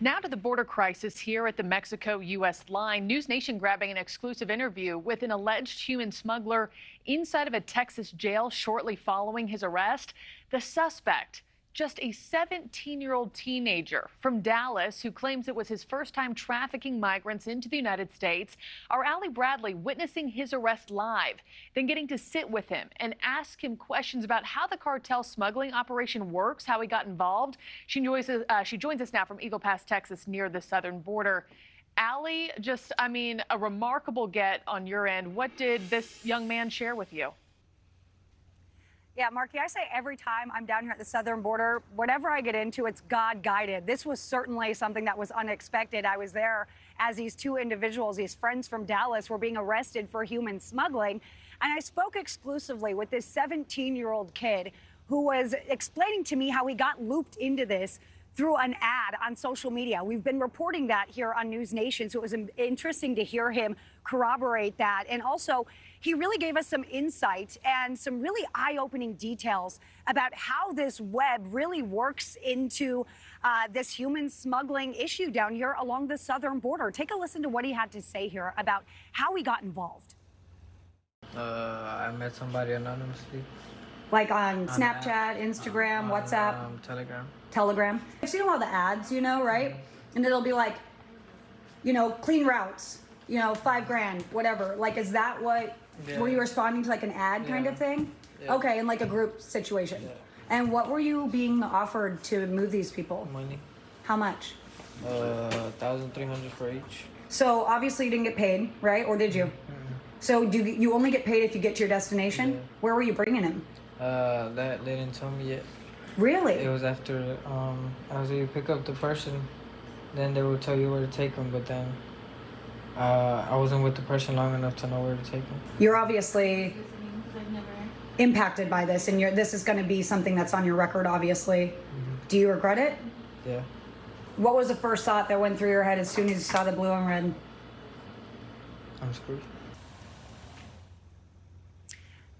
Now to the border crisis here at the Mexico-U.S. line. NewsNation grabbing an exclusive interview with an alleged human smuggler inside of a Texas jail shortly following his arrest. The suspect, just a 17-year-old teenager from Dallas who claims it was his first time trafficking migrants into the United States. Our Allie Bradley witnessing his arrest live, then getting to sit with him and ask him questions about how the cartel smuggling operation works, how he got involved. She joins us now from Eagle Pass, Texas, near the southern border. Allie, a remarkable get on your end. What did this young man share with you? Yeah, Markie, I say every time I'm down here at the southern border, whatever I get into, it's God-guided. This was certainly something that was unexpected. I was there as these two individuals, these friends from Dallas, were being arrested for human smuggling. And I spoke exclusively with this 17-year-old kid who was explaining to me how he got looped into this through an ad on social media. We've been reporting that here on NewsNation, so it was interesting to hear him corroborate that. And also, he really gave us some insight and some really eye-opening details about how this web really works into this human smuggling issue down here along the southern border. Take a listen to what he had to say here about how he got involved. I met somebody anonymously. Like on Snapchat, Instagram, WhatsApp? Telegram. I've seen a lot of the ads, right? And it'll be like, clean routes, $5 grand, whatever. Like, is that what, were you responding to like an ad kind of thing? Yeah. Okay, in like a group situation. Yeah. And what were you being offered to move these people? Money. How much? 1,300 for each. So obviously you didn't get paid, right? Or did you? Mm-hmm. So do you only get paid if you get to your destination? Yeah. Where were you bringing him? They didn't tell me yet. Really? It was after, as you pick up the person, then they will tell you where to take them, but then I wasn't with the person long enough to know where to take them. You're obviously impacted by this, and this is going to be something that's on your record, obviously. Mm-hmm. Do you regret it? Yeah. What was the first thought that went through your head as soon as you saw the blue and red? I'm screwed.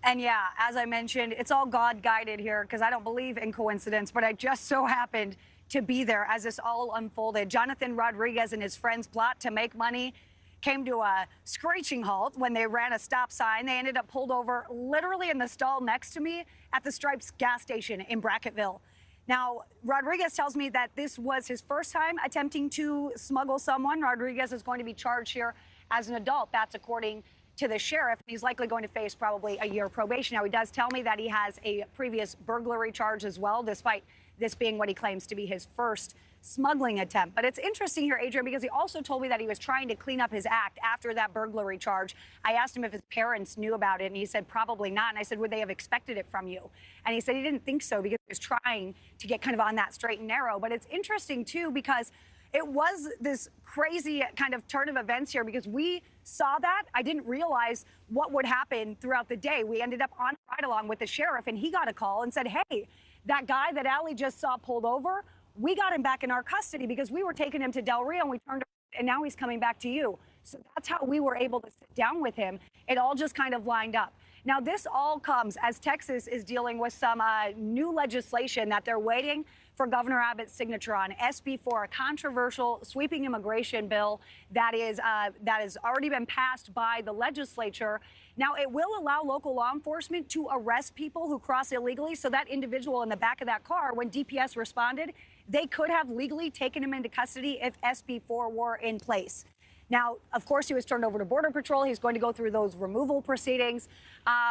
And yeah, as I mentioned, it's all God-guided here because I don't believe in coincidence, but I just so happened to be there as this all unfolded. Jonathan Rodriguez and his friends' plot to make money came to a screeching halt when they ran a stop sign. They ended up pulled over literally in the stall next to me at the Stripes gas station in Brackettville. Now, Rodriguez tells me that this was his first time attempting to smuggle someone. Rodriguez is going to be charged here as an adult. That's according to the sheriff. He's likely going to face probably a year probation. Now, he does tell me that he has a previous burglary charge as well, despite this being what he claims to be his first smuggling attempt. But it's interesting here, Adrienne, because he also told me that he was trying to clean up his act after that burglary charge. I asked him if his parents knew about it, and he said probably not. And I said, would they have expected it from you? And he said he didn't think so because he was trying to get kind of on that straight and narrow. But it's interesting, too, because it was this crazy kind of turn of events here because we saw that. I didn't realize what would happen throughout the day. We ended up on a ride-along with the sheriff, and he got a call and said, hey, that guy that Allie just saw pulled over, we got him back in our custody because we were taking him to Del Rio, and we turned around, and now he's coming back to you. So that's how we were able to sit down with him. It all just kind of lined up. Now, this all comes as Texas is dealing with some new legislation that they're waiting for Governor Abbott's signature on, SB4, a controversial sweeping immigration bill that has already been passed by the legislature. Now, it will allow local law enforcement to arrest people who cross illegally. So that individual in the back of that car, when DPS responded, they could have legally taken him into custody if SB4 were in place. Now, of course, he was turned over to Border Patrol. He's going to go through those removal proceedings,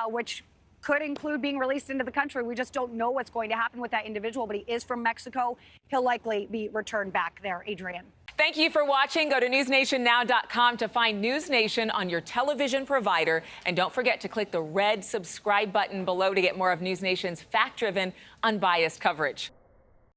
which could include being released into the country. We just don't know what's going to happen with that individual, but he is from Mexico. He'll likely be returned back there. Adrienne. Thank you for watching. Go to newsnationnow.com to find NewsNation on your television provider. And don't forget to click the red subscribe button below to get more of NewsNation's fact-driven, unbiased coverage.